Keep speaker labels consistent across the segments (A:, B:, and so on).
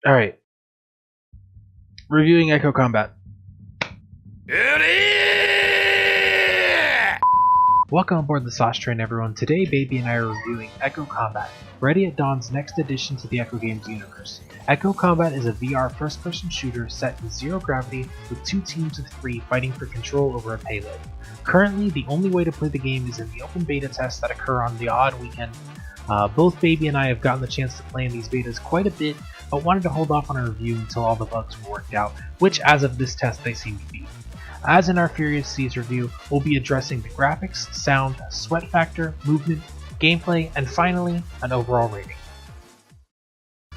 A: Alright. Reviewing Echo Combat. Welcome aboard the Sauce Train, everyone. Today, Baby and I are reviewing Echo Combat, Ready at Dawn's next addition to the Echo Games universe. Echo Combat is a VR first-person shooter set in zero gravity with two teams of 3 fighting for control over a payload. Currently, the only way to play the game is in the open beta tests that occur on the odd weekend. Both Baby and I have gotten the chance to play in these betas quite a bit, but wanted to hold off on our review until all the bugs were worked out, which as of this test they seem to be. As in our Furious Seas review, we'll be addressing the graphics, sound, sweat factor, movement, gameplay, and finally, an overall rating.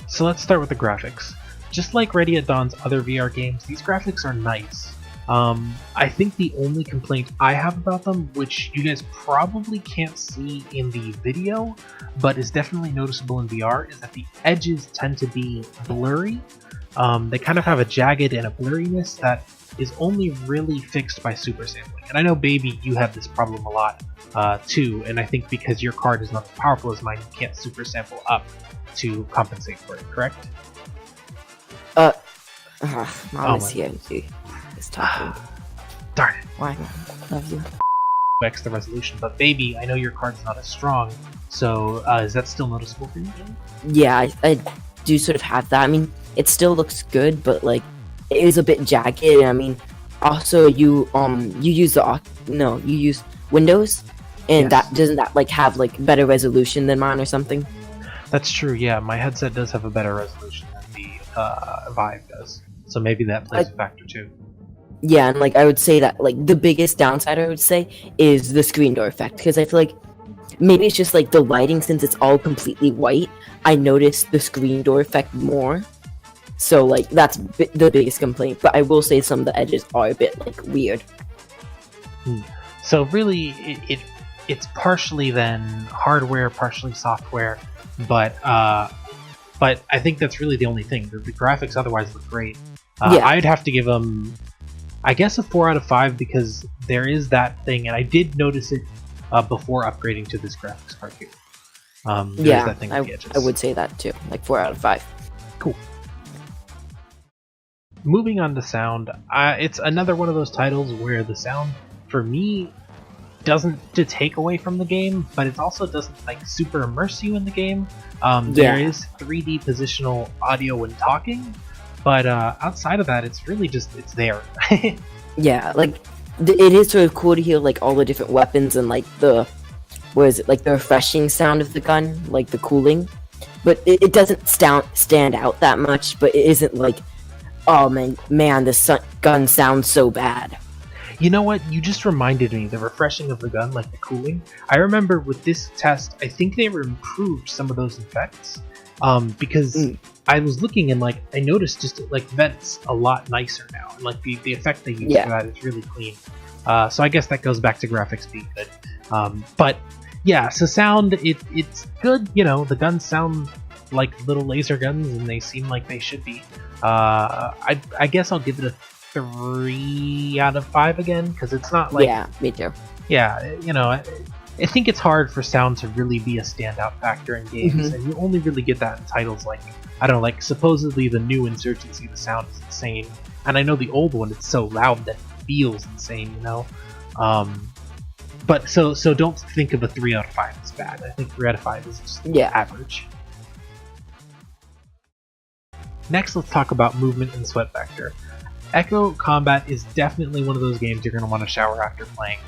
A: So let's start with the graphics. Just like Ready at Dawn's other VR games, these graphics are nice. I think the only complaint I have about them, which you guys probably can't see in the video, but is definitely noticeable in VR, is that the edges tend to be blurry. They kind of have a jagged and a blurriness that is only really fixed by super sampling. And I know, Baby, you have this problem a lot too, and I think because your card is not as powerful as mine, you can't super sample up to compensate for it, correct?
B: Mom is here. He's talking.
A: Darn it.
B: Why? Love you.
A: X the resolution, but Baby, I know your card's not as strong, so is that still noticeable for you?
B: Yeah, I do sort of have that. I mean, it still looks good, but like, it is a bit jagged. I mean, also you use you use Windows, and
A: Yes.
B: doesn't that like have like better resolution than mine or something?
A: That's true, yeah. My headset does have a better resolution than the Vive does, so maybe that plays a factor too.
B: Yeah, and like I would say that like the biggest downside I would say is the screen door effect, because I feel like maybe it's just like the lighting, since it's all completely white, I noticed the screen door effect more. So like that's the biggest complaint, but I will say some of the edges are a bit like weird.
A: So really, it's partially then hardware, partially software, but I think that's really the only thing. The graphics otherwise look great.
B: Yeah.
A: I'd have to give them, I guess, a 4 out of 5 because there is that thing, and I did notice it before upgrading to this graphics card here. There's that thing with the edges.
B: I would say that too, like 4 out of 5.
A: Cool. Moving on to sound, it's another one of those titles where the sound, for me, doesn't to take away from the game, but it also doesn't like super immerse you in the game. There is 3D positional audio when talking, but outside of that, it's really just, it's there.
B: Yeah, like it is sort of cool to hear like all the different weapons and like the like the refreshing sound of the gun, like the cooling, but it doesn't stand out that much. But it isn't like, oh man, this gun sounds so bad.
A: You know what? You just reminded me, the refreshing of the gun, like the cooling. I remember with this test, I think they improved some of those effects. Because I was looking and like I noticed just like vents a lot nicer now, and like the effect they use for that is really clean. So I guess that goes back to graphics being good. But yeah, so sound, it's good. You know, the guns sound like little laser guns, and they seem like they should be. I guess I'll give it a 3 out of 5 again, because it's not like,
B: yeah, me too.
A: Yeah, you know, I think it's hard for sound to really be a standout factor in games, and you only really get that in titles like, I don't know, like supposedly the new Insurgency, the sound is insane, and I know the old one, it's so loud that it feels insane, you know. But so don't think of a 3 out of 5 as bad. I think 3 out of 5 is just average. Next, let's talk about movement and sweat factor. Echo Combat is definitely one of those games you're going to want to shower after playing.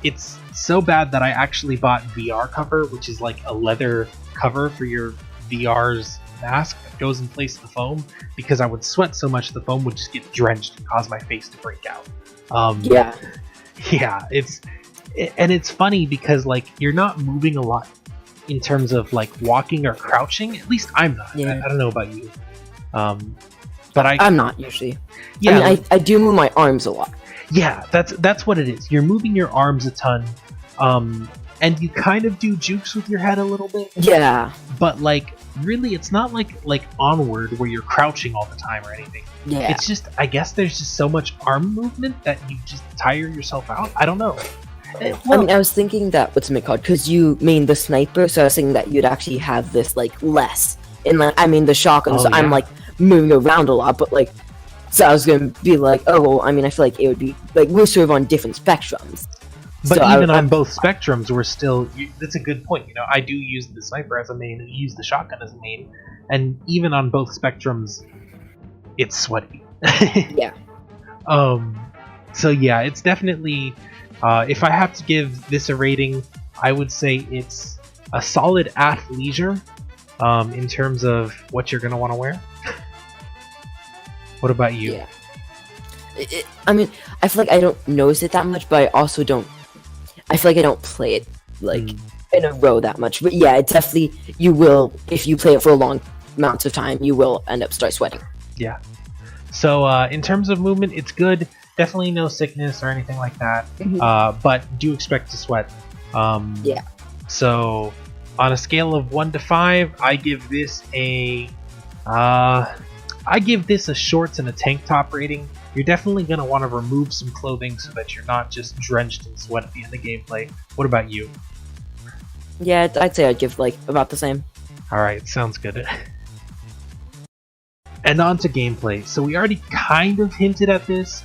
A: It's so bad that I actually bought VR cover, which is like a leather cover for your VR's mask that goes in place of the foam, because I would sweat so much the foam would just get drenched and cause my face to break out. Yeah, it's funny because like you're not moving a lot in terms of like walking or crouching. At least I'm not. I don't know about you. But I'm
B: not usually.
A: Yeah,
B: I mean, I do move my arms a lot.
A: Yeah, that's what it is. You're moving your arms a ton, and you kind of do jukes with your head a little bit.
B: Yeah.
A: But like, really, it's not like Onward where you're crouching all the time or anything.
B: Yeah.
A: It's just, I guess there's just so much arm movement that you just tire yourself out. I don't know.
B: I mean, I was thinking that, what's it called? Because you mean the sniper, so I was thinking that you'd actually have this like less And like, I mean, the shotguns,
A: Oh,
B: I'm
A: yeah.
B: like moving around a lot, but like, so I was gonna be like, oh, well, I mean, I feel like it would be like we're sort of on different spectrums.
A: But
B: So
A: even on
B: I'm
A: both spectrums, we're still. That's a good point. You know, I do use the sniper as a main, and use the shotgun as a main, and even on both spectrums, it's sweaty.
B: yeah,
A: So yeah, it's definitely. If I have to give this a rating, I would say it's a solid athleisure. In terms of what you're gonna want to wear. What about you?
B: yeah. I mean, I feel like I don't notice it that much, but I also don't. I feel like I don't play it like in a row that much. But yeah, it definitely you will if you play it for a long amount of time, you will end up start sweating.
A: Yeah. So in terms of movement, it's good. Definitely no sickness or anything like that. But do expect to sweat.
B: Yeah.
A: So on a scale of 1 to 5, I give this a shorts and a tank top rating. You're definitely going to want to remove some clothing so that you're not just drenched in sweat at the end of gameplay. What about you?
B: Yeah, I'd say I'd give like about the same.
A: Alright, sounds good. And on to gameplay. So we already kind of hinted at this,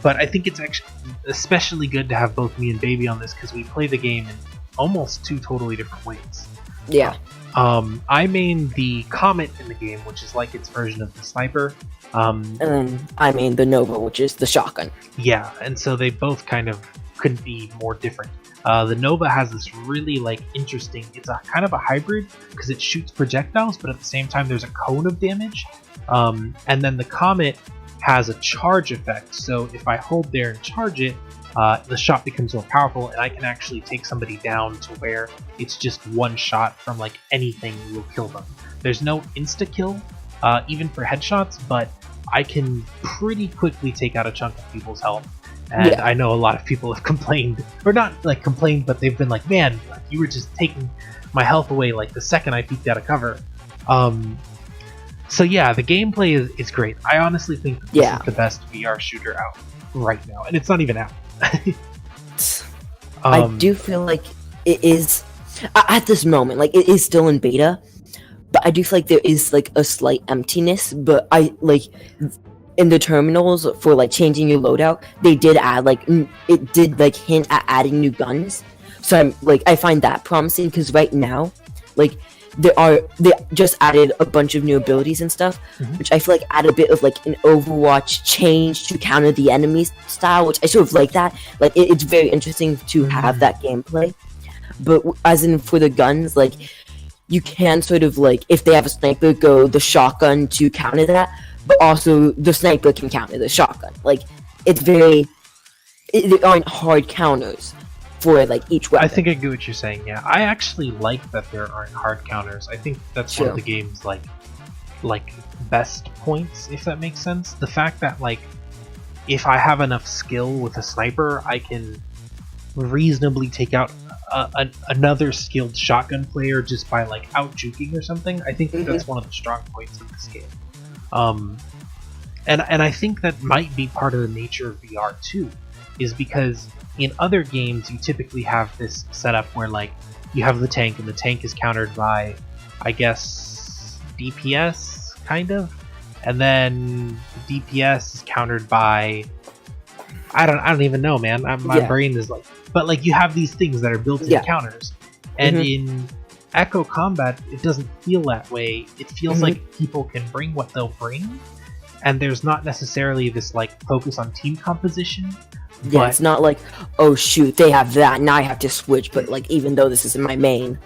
A: but I think it's actually especially good to have both me and Baby on this because we play the game in almost 2 totally different ways.
B: Yeah.
A: I main the Comet in the game, which is like its version of the sniper.
B: And then I mean the Nova, which is the shotgun.
A: Yeah, and so they both kind of couldn't be more different. The Nova has this really like interesting. It's a kind of a hybrid because it shoots projectiles, but at the same time there's a cone of damage. And then the Comet has a charge effect. So if I hold there and charge it, the shot becomes more powerful, and I can actually take somebody down to where it's just one shot from like anything will kill them. There's no insta kill, even for headshots, but I can pretty quickly take out a chunk of people's health. And
B: Yeah.
A: I know a lot of people have complained, or not like complained, but they've been like, man, you were just taking my health away like the second I peeked out of cover. So yeah, the gameplay is great. I honestly think this is the best VR shooter out right now, and it's not even out.
B: I do feel like it is at this moment, like it is still in beta, but I do feel like there is like a slight emptiness. But I like in the terminals for like changing your loadout, they did add like it did like hint at adding new guns. So I'm like I find that promising because right now, like they just added a bunch of new abilities and stuff, which I feel like add a bit of like an Overwatch change to counter the enemy style, which I sort of like that. Like it's very interesting to have that gameplay. But as in for the guns, like you can sort of like if they have a sniper, go the shotgun to counter that, but also the sniper can counter the shotgun. Like it's very they aren't hard counters for like each weapon.
A: I think I get what you're saying. Yeah, I actually like that there aren't hard counters. I think that's one of the game's like best points, if that makes sense. The fact that like if I have enough skill with a sniper, I can reasonably take out another skilled shotgun player just by like out juking or something. I think that's one of the strong points of this game. And I think that might be part of the nature of VR too, is because in other games you typically have this setup where like you have the tank and the tank is countered by, I guess, DPS kind of, and then the DPS is countered by I don't even know, man. My brain is like, but like you have these things that are built in counters, and in Echo Combat it doesn't feel that way. It feels like people can bring what they'll bring, and there's not necessarily this like focus on team composition.
B: Yeah, it's not like, oh shoot, they have that, now I have to switch, but like even though this is in my main.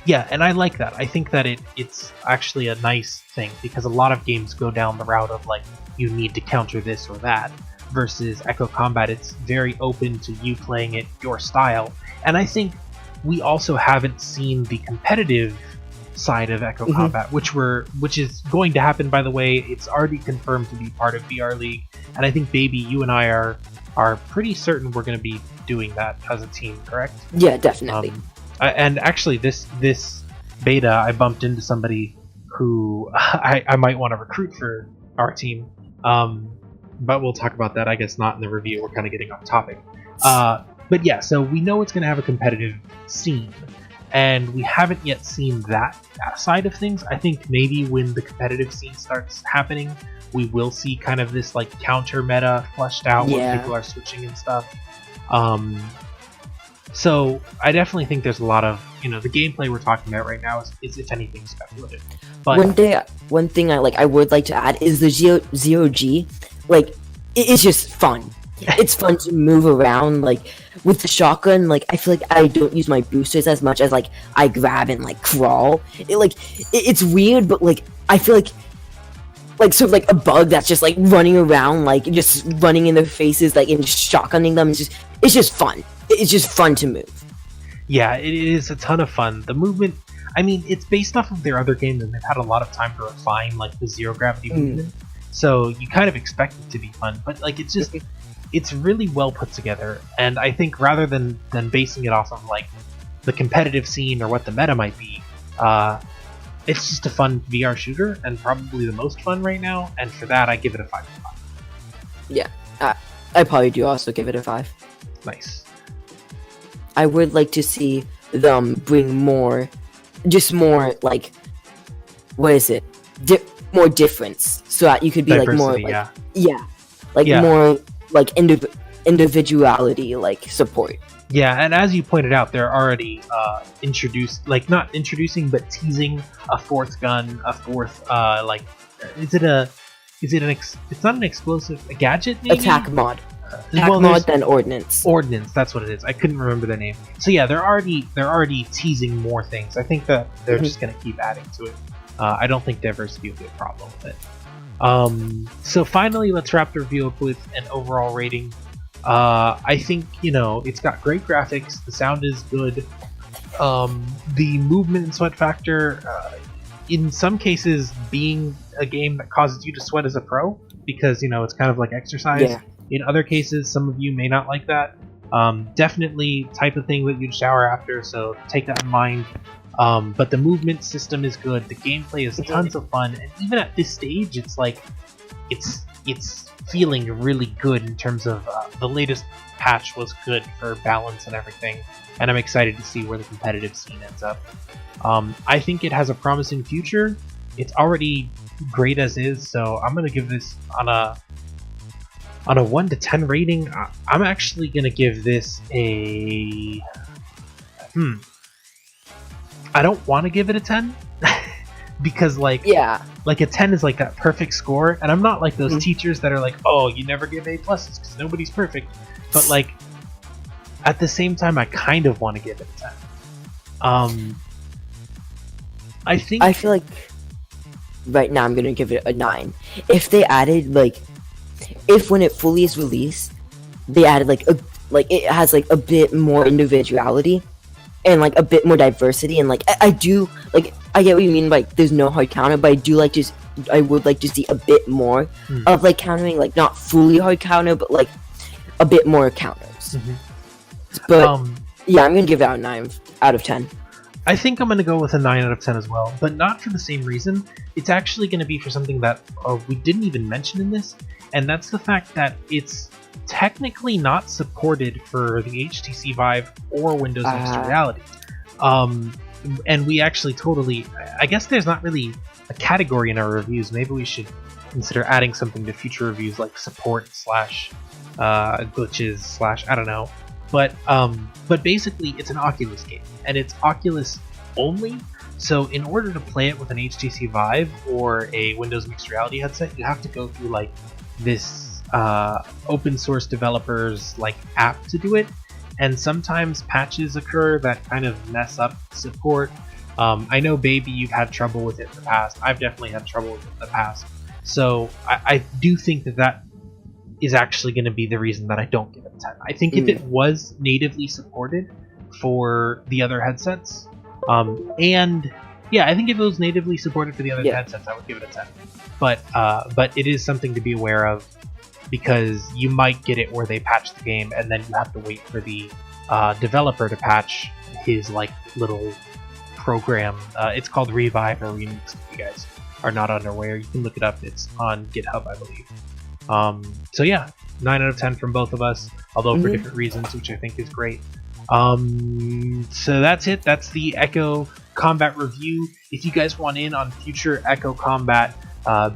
A: Yeah, and I like that. I think that it's actually a nice thing, because a lot of games go down the route of like, you need to counter this or that, versus Echo Combat, it's very open to you playing it your style. And I think we also haven't seen the competitive side of Echo Combat, which is going to happen, by the way. It's already confirmed to be part of VR League, and I think Baby, you and I are pretty certain we're going to be doing that as a team, correct?
B: Yeah, definitely.
A: And actually, this beta, I bumped into somebody who I might want to recruit for our team, but we'll talk about that, I guess, not in the review. We're kind of getting off topic. But yeah, so we know it's going to have a competitive scene, and we haven't yet seen that side of things. I think maybe when the competitive scene starts happening, we will see kind of this like counter meta fleshed out when people are switching and stuff. So I definitely think there's a lot of, the gameplay we're talking about right now is if anything speculative. But
B: one thing I would like to add is the zero G. Like, it's just fun. It's fun to move around. Like with the shotgun, like I feel like I don't use my boosters as much as like I grab and like crawl. It's weird, but like I feel like sort of like a bug that's just like running around, like just running in their faces, like and just shotgunning them. It's just fun. It's just fun to move.
A: Yeah, it is a ton of fun. The movement, I mean, it's based off of their other games, and they've had a lot of time to refine like the zero gravity movement. So you kind of expect it to be fun, but like it's really well put together. And I think rather than basing it off of like the competitive scene or what the meta might be, it's just a fun VR shooter, and probably the most fun right now. And for that, I give it a 5 out of 5.
B: Yeah, I probably do also give it a 5.
A: Nice.
B: I would like to see them bring more like, what is it? More difference, so that you could be
A: Diversity,
B: like more more like individuality, like support.
A: Yeah, and as you pointed out, they're already not introducing, but teasing a fourth gun, a fourth it's not an explosive, a gadget maybe?
B: Attack mod. Mod, then ordnance.
A: Ordnance, that's what it is. I couldn't remember the name. So yeah, they're already teasing more things. I think that they're just gonna keep adding to it. I don't think diversity will be a problem with it. So finally, let's wrap the review up with an overall rating. I think it's got great graphics. The sound is good. The movement and sweat factor, in some cases, being a game that causes you to sweat as a pro, because it's kind of like exercise.
B: Yeah.
A: In other cases, some of you may not like that. Definitely type of thing that you'd shower after, so take that in mind. But the movement system is good. The gameplay is tons of fun, and even at this stage, it's like it's feeling really good in terms of the latest patch was good for balance and everything, and I'm excited to see where the competitive scene ends up. I think it has a promising future. It's already great as is, so I'm gonna give this on a 1 to 10 rating. I'm actually gonna give this a I don't want to give it a 10 because like a 10 is like that perfect score, and I'm not like those teachers that are like, oh, you never give A pluses because nobody's perfect. But like at the same time, I kind of want to give it a 10. I feel like
B: right now I'm gonna give it a 9. If they added if when it fully is released, they added it has like a bit more individuality and like a bit more diversity, and like I do like, I get what you mean, like there's no hard counter, but I would like to see a bit more of like countering, like not fully hard counter, but like a bit more counters. But yeah, I'm gonna give it a 9 out of 10.
A: I think I'm gonna go with a 9 out of 10 as well, but not for the same reason. It's actually gonna be for something that we didn't even mention in this, and that's the fact that it's technically not supported for the HTC Vive or Windows Mixed Reality. And we actually I guess there's not really a category in our reviews. Maybe we should consider adding something to future reviews, like support / glitches / I don't know. But basically it's an Oculus game, and it's Oculus only. So in order to play it with an HTC Vive or a Windows Mixed Reality headset, you have to go through like this open source developers like app to do it, and sometimes patches occur that kind of mess up support. I know, Baby, you've had trouble with it in the past. I've definitely had trouble with it in the past. So I do think that is actually going to be the reason that I don't give it a 10. I think if it was natively supported for the other headsets, and yeah, I think if it was natively supported for the other headsets, I would give it a 10. But it is something to be aware of, because you might get it where they patch the game and then you have to wait for the developer to patch his like little program. It's called Revive or Remix. If you guys are not unaware, you can look it up. It's on GitHub, I believe. So yeah, 9 out of 10 from both of us, although for different reasons, which I think is great. So that's it. That's the Echo Combat review. If you guys want in on future Echo Combat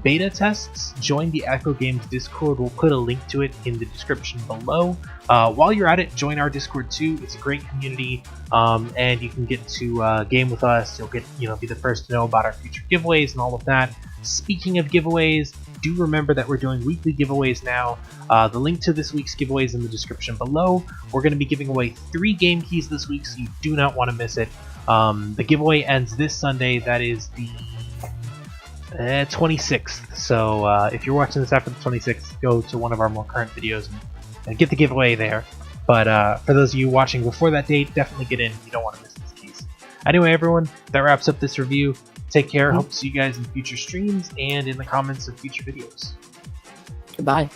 A: beta tests, join the Echo Games Discord. We'll put a link to it in the description below. While you're at it, join our Discord too. It's a great community, and you can get to game with us. You'll get, be the first to know about our future giveaways and all of that. Speaking of giveaways, do remember that we're doing weekly giveaways now. The link to this week's giveaway is in the description below. We're going to be giving away 3 game keys this week, so you do not want to miss it. The giveaway ends this Sunday. That is the 26th. So if you're watching this after the 26th, go to one of our more current videos and get the giveaway there. But for those of you watching before that date, definitely get in. You don't want to miss these keys. Anyway, everyone, that wraps up this review. Take care. Hope to see you guys in future streams and in the comments of future videos.
B: Goodbye.